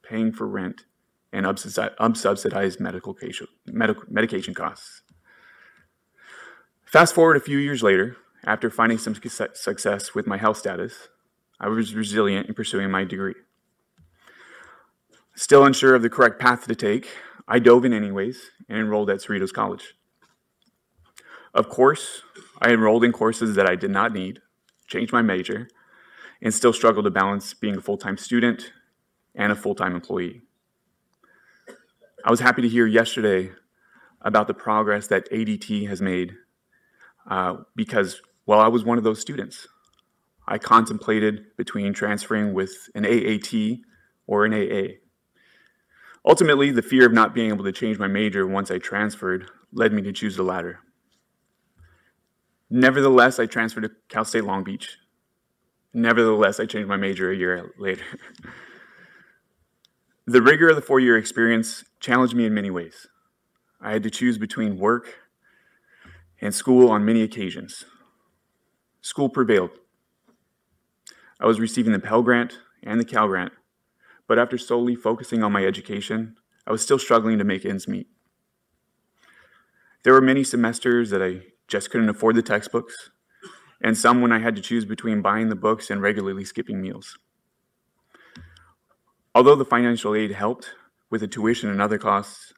paying for rent, and unsubsidized medication costs. Fast forward a few years later, after finding some success with my health status, I was resilient in pursuing my degree. Still unsure of the correct path to take, I dove in anyways and enrolled at Cerritos College. Of course, I enrolled in courses that I did not need, changed my major, and still struggled to balance being a full-time student and a full-time employee. I was happy to hear yesterday about the progress that ADT has made because while I was one of those students, I contemplated between transferring with an AAT or an AA. Ultimately, the fear of not being able to change my major once I transferred led me to choose the latter. Nevertheless, I transferred to Cal State Long Beach. Nevertheless, I changed my major a year later. The rigor of the four-year experience challenged me in many ways. I had to choose between work and school on many occasions. School prevailed. I was receiving the Pell Grant and the Cal Grant, but after solely focusing on my education, I was still struggling to make ends meet. There were many semesters that I just couldn't afford the textbooks, and some when I had to choose between buying the books and regularly skipping meals. Although the financial aid helped with the tuition and other costs,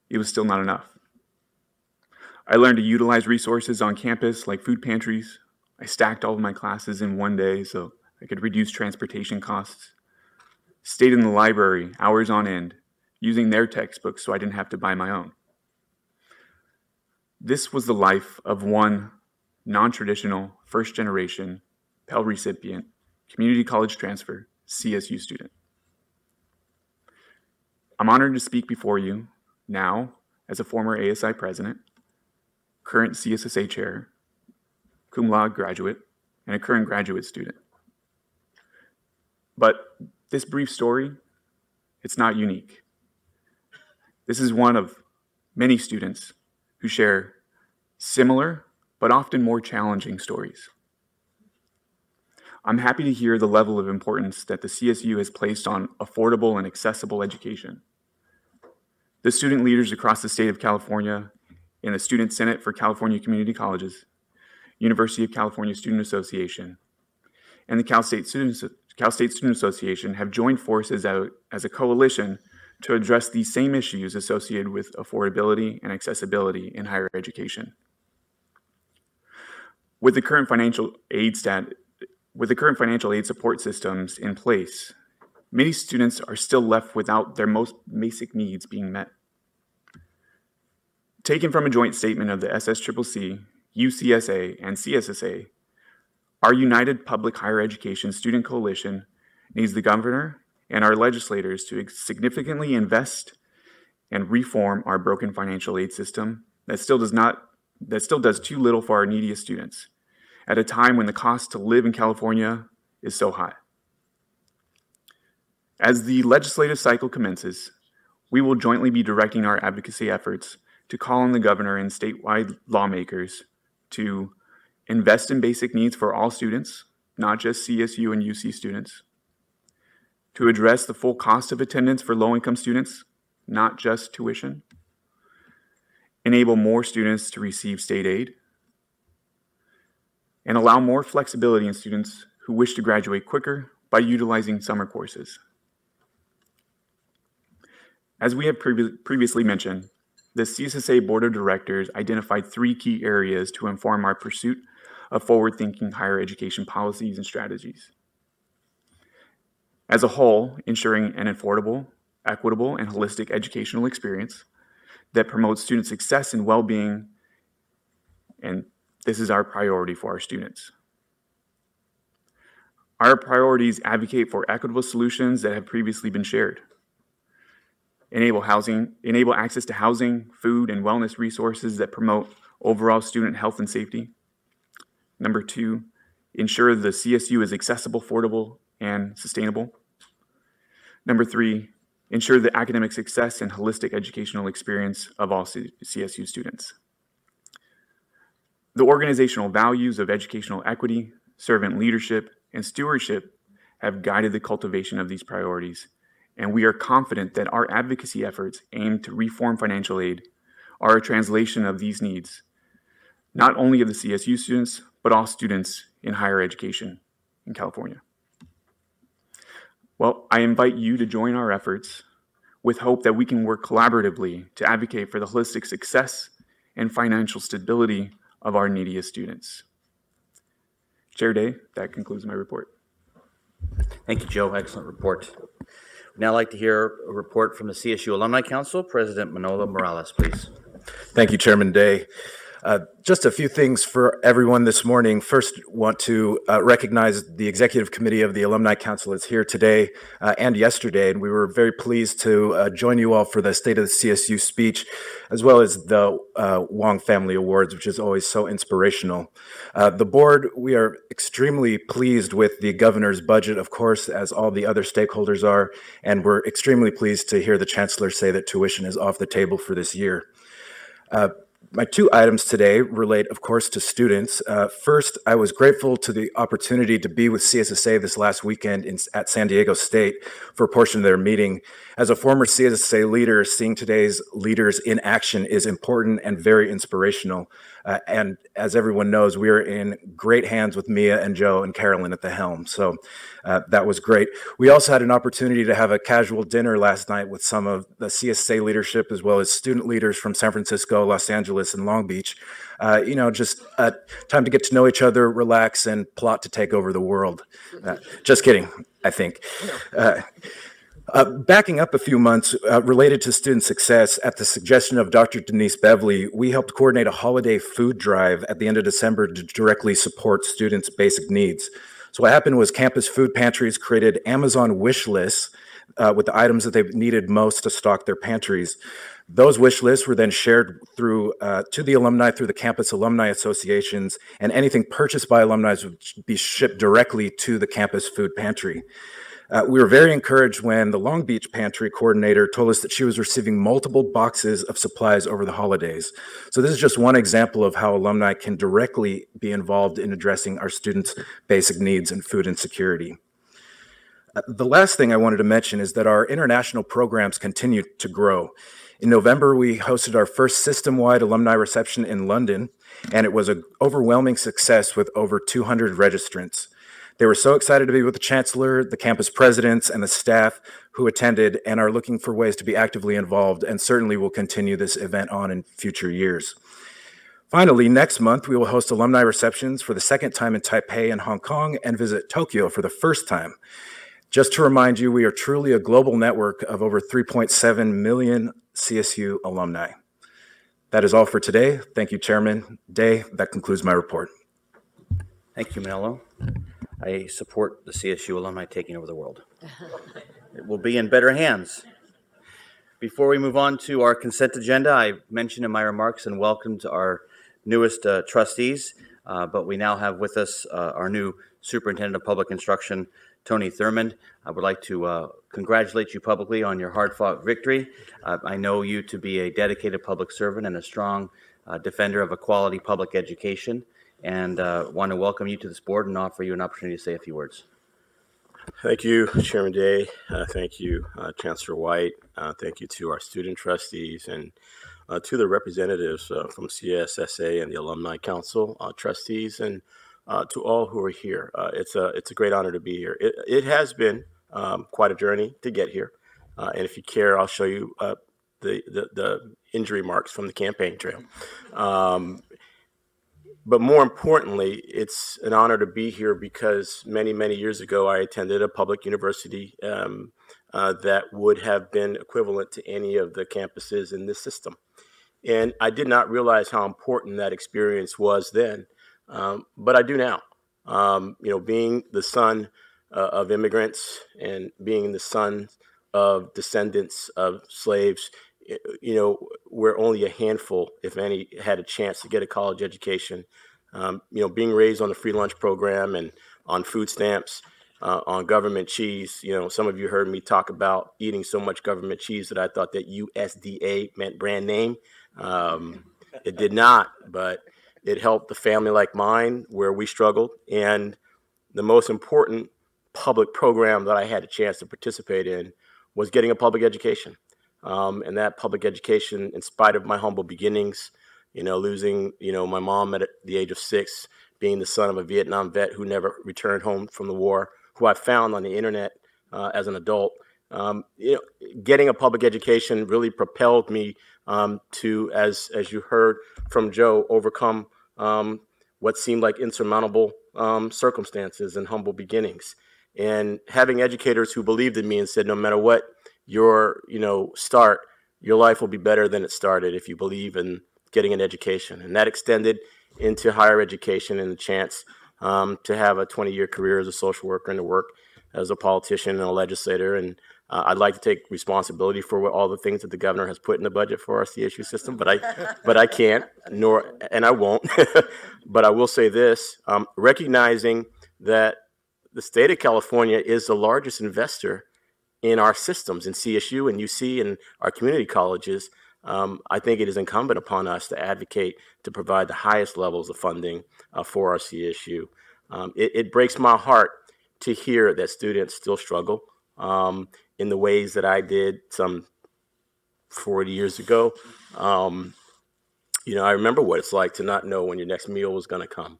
it was still not enough. I learned to utilize resources on campus like food pantries. I stacked all of my classes in one day so I could reduce transportation costs. Stayed in the library hours on end, using their textbooks so I didn't have to buy my own. This was the life of one non-traditional, first-generation Pell recipient, community college transfer, CSU student. I'm honored to speak before you now as a former ASI president, current CSSA chair, cum laude graduate, and a current graduate student. But this brief story, it's not unique. This is one of many students who share similar but often more challenging stories. I'm happy to hear the level of importance that the CSU has placed on affordable and accessible education. The student leaders across the state of California in the Student Senate for California Community Colleges, University of California Student Association, and the Cal State Student Association have joined forces as a coalition to address these same issues associated with affordability and accessibility in higher education. With the current financial aid support systems in place, many students are still left without their most basic needs being met. Taken from a joint statement of the SSCCC, UCSA, and CSSA, our United Public Higher Education Student Coalition needs the governor and our legislators to significantly invest and reform our broken financial aid system that still does too little for our neediest students at a time when the cost to live in California is so high. As the legislative cycle commences, we will jointly be directing our advocacy efforts to call on the governor and statewide lawmakers to invest in basic needs for all students, not just CSU and UC students, to address the full cost of attendance for low-income students, not just tuition, enable more students to receive state aid, and allow more flexibility in students who wish to graduate quicker by utilizing summer courses. As we have previously mentioned, the CSSA Board of Directors identified 3 key areas to inform our pursuit of forward-thinking higher education policies and strategies. As a whole, ensuring an affordable, equitable, and holistic educational experience that promotes student success and well-being, and this is our priority for our students. Our priorities advocate for equitable solutions that have previously been shared. Enable access to housing, food, and wellness resources that promote overall student health and safety. Number 2, ensure the CSU is accessible, affordable, and sustainable. Number 3, ensure the academic success and holistic educational experience of all CSU students. The organizational values of educational equity, servant leadership, and stewardship have guided the cultivation of these priorities, and we are confident that our advocacy efforts aimed to reform financial aid are a translation of these needs, not only of the CSU students, but all students in higher education in California. Well, I invite you to join our efforts with hope that we can work collaboratively to advocate for the holistic success and financial stability of our neediest students. Chair Day, that concludes my report. Thank you, Joe. Excellent report. We'd now like to hear a report from the CSU Alumni Council. President Manolo Morales, please. Thank you, Chairman Day. Just a few things for everyone this morning. First, want to recognize the Executive Committee of the Alumni Council is here today and yesterday, and we were very pleased to join you all for the State of the CSU speech, as well as the Wong Family Awards, which is always so inspirational. The board, we are extremely pleased with the governor's budget, of course, as all the other stakeholders are, and we're extremely pleased to hear the chancellor say that tuition is off the table for this year. My two items today relate, of course, to students. First, I was grateful to the opportunity to be with CSSA this last weekend at San Diego State for a portion of their meeting. As a former CSSA leader, seeing today's leaders in action is important and very inspirational. And as everyone knows, we are in great hands with Mia and Joe and Carolyn at the helm. So that was great. We also had an opportunity to have a casual dinner last night with some of the CSSA leadership, as well as student leaders from San Francisco, Los Angeles, and Long Beach. Just time to get to know each other, relax, and plot to take over the world. Just kidding, I think. Backing up a few months, related to student success, at the suggestion of Dr. Denise Bevely, we helped coordinate a holiday food drive at the end of December to directly support students' basic needs. So what happened was campus food pantries created Amazon wish lists with the items that they needed most to stock their pantries. Those wish lists were then shared through to the alumni through the campus alumni associations, and anything purchased by alumni would be shipped directly to the campus food pantry. We were very encouraged when the Long Beach pantry coordinator told us that she was receiving multiple boxes of supplies over the holidays. So this is just one example of how alumni can directly be involved in addressing our students' basic needs and food insecurity. The last thing I wanted to mention is that our international programs continue to grow. In November, we hosted our first system-wide alumni reception in London, and it was an overwhelming success with over 200 registrants. They were so excited to be with the chancellor, the campus presidents, and the staff who attended and are looking for ways to be actively involved, and certainly will continue this event on in future years. Finally, next month, we will host alumni receptions for the second time in Taipei and Hong Kong and visit Tokyo for the first time. Just to remind you, we are truly a global network of over 3.7 million CSU alumni. That is all for today. Thank you, Chairman Day. That concludes my report. Thank you, Manolo. I support the CSU alumni taking over the world. It will be in better hands. Before we move on to our consent agenda, I mentioned in my remarks and welcomed our newest trustees, but we now have with us our new Superintendent of Public Instruction, Tony Thurmond. I would like to congratulate you publicly on your hard-fought victory. I know you to be a dedicated public servant and a strong defender of a quality public education, and want to welcome you to this board and offer you an opportunity to say a few words. Thank you, Chairman Day. Thank you, Chancellor White. Thank you to our student trustees and to the representatives from CSSA and the Alumni Council trustees, and to all who are here. It's a great honor to be here. It has been quite a journey to get here, and if you care, I'll show you the injury marks from the campaign trail. But more importantly, it's an honor to be here because many, many years ago, I attended a public university that would have been equivalent to any of the campuses in this system. And I did not realize how important that experience was then, but I do now. Being the son of immigrants and being the son of descendants of slaves, we're only a handful, if any, had a chance to get a college education. Being raised on the free lunch program and on food stamps, on government cheese. Some of you heard me talk about eating so much government cheese that I thought that USDA meant brand name. It did not, but it helped a family like mine where we struggled. And the most important public program that I had a chance to participate in was getting a public education. And that public education, in spite of my humble beginnings, losing, my mom at the age of 6, being the son of a Vietnam vet who never returned home from the war, who I found on the internet as an adult, getting a public education really propelled me to, as you heard from Joe, overcome what seemed like insurmountable circumstances and humble beginnings. And having educators who believed in me and said, no matter what your start, your life will be better than it started if you believe in getting an education. And that extended into higher education and the chance to have a 20-year career as a social worker and to work as a politician and a legislator. And I'd like to take responsibility for all the things that the governor has put in the budget for our CSU system, but I can't, and I won't. But I will say this, recognizing that the state of California is the largest investor in our systems, in CSU and UC and our community colleges, I think it is incumbent upon us to advocate to provide the highest levels of funding for our CSU. It breaks my heart to hear that students still struggle in the ways that I did some 40 years ago. I remember what it's like to not know when your next meal was going to come,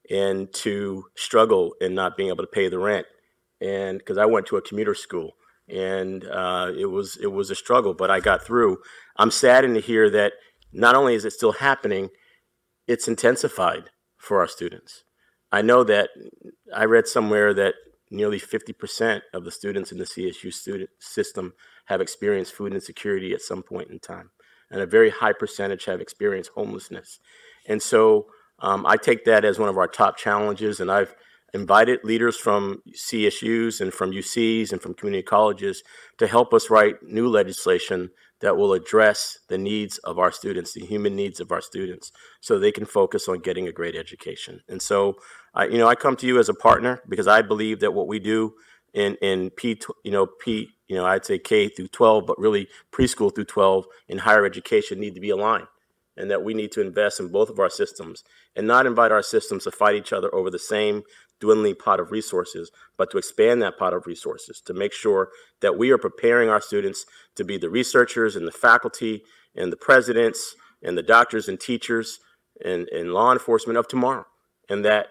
and to struggle in not being able to pay the rent. And because I went to a commuter school, and it was a struggle, but I got through. I'm saddened to hear that not only is it still happening, it's intensified for our students. I know that I read somewhere that nearly 50% of the students in the CSU student system have experienced food insecurity at some point in time, and a very high percentage have experienced homelessness. And so I take that as one of our top challenges, and I've invited leaders from CSUs and from UCs and from community colleges to help us write new legislation that will address the needs of our students, the human needs of our students, so they can focus on getting a great education. And so, I come to you as a partner because I believe that what we do in I'd say K through 12, but really preschool through 12 in higher education need to be aligned, and that we need to invest in both of our systems and not invite our systems to fight each other over the same dwindling pot of resources, but to expand that pot of resources to make sure that we are preparing our students to be the researchers and the faculty and the presidents and the doctors and teachers and law enforcement of tomorrow, and that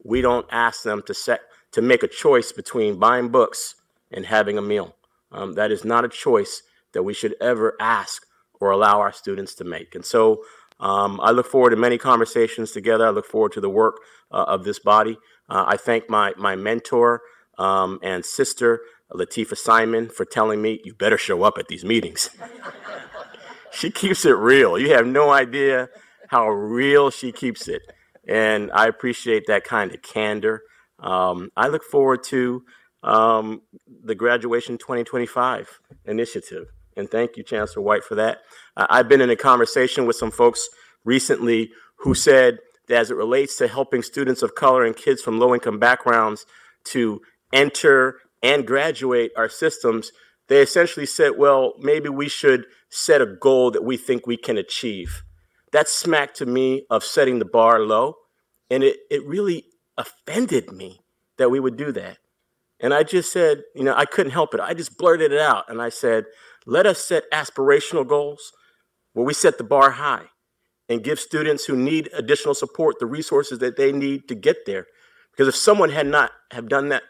we don't ask them to make a choice between buying books and having a meal. That is not a choice that we should ever ask or allow our students to make. And so I look forward to many conversations together. I look forward to the work of this body. I thank my mentor and sister, Latifah Simon, for telling me, you better show up at these meetings. She keeps it real. You have no idea how real she keeps it. And I appreciate that kind of candor. I look forward to the Graduation 2025 initiative. And thank you, Chancellor White, for that. I've been in a conversation with some folks recently who said that as it relates to helping students of color and kids from low-income backgrounds to enter and graduate our systems, they essentially said, well, maybe we should set a goal that we think we can achieve. That smacked to me of setting the bar low, and it really offended me that we would do that. And I just said, I couldn't help it. I just blurted it out, and I said, let us set aspirational goals where we set the bar high and give students who need additional support the resources that they need to get there. Because if someone had not have done that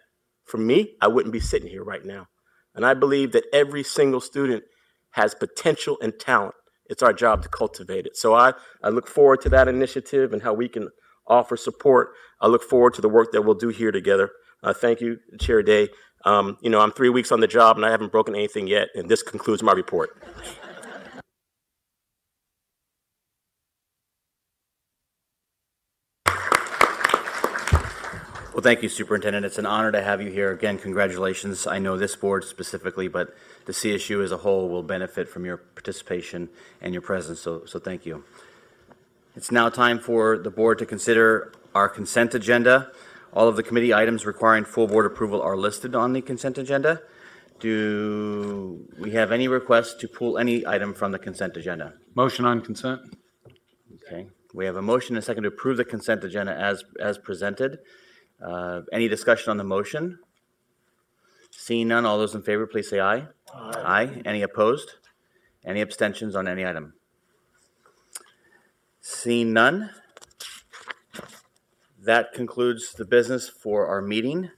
for me, I wouldn't be sitting here right now. And I believe that every single student has potential and talent. It's our job to cultivate it. So I look forward to that initiative and how we can offer support. I look forward to the work that we'll do here together. Thank you, Chair Day. I'm 3 weeks on the job and I haven't broken anything yet. And this concludes my report. Well, thank you, Superintendent. It's an honor to have you here. Again, congratulations. I know this board specifically, but the CSU as a whole will benefit from your participation and your presence, so thank you. It's now time for the board to consider our consent agenda. All of the committee items requiring full board approval are listed on the consent agenda. Do we have any requests to pull any item from the consent agenda? Motion on consent. Okay. We have a motion and a second to approve the consent agenda as presented. Any discussion on the motion? Seeing none, all those in favor, please say aye. Aye. Aye. Any opposed? Any abstentions on any item? Seeing none, that concludes the business for our meeting.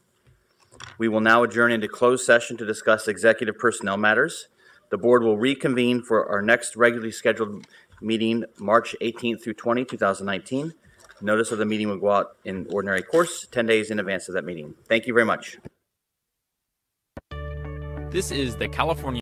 We will now adjourn into closed session to discuss executive personnel matters. The board will reconvene for our next regularly scheduled meeting, March 18th through 20, 2019. Notice of the meeting will go out in ordinary course 10 days in advance of that meeting. Thank you very much. This is the California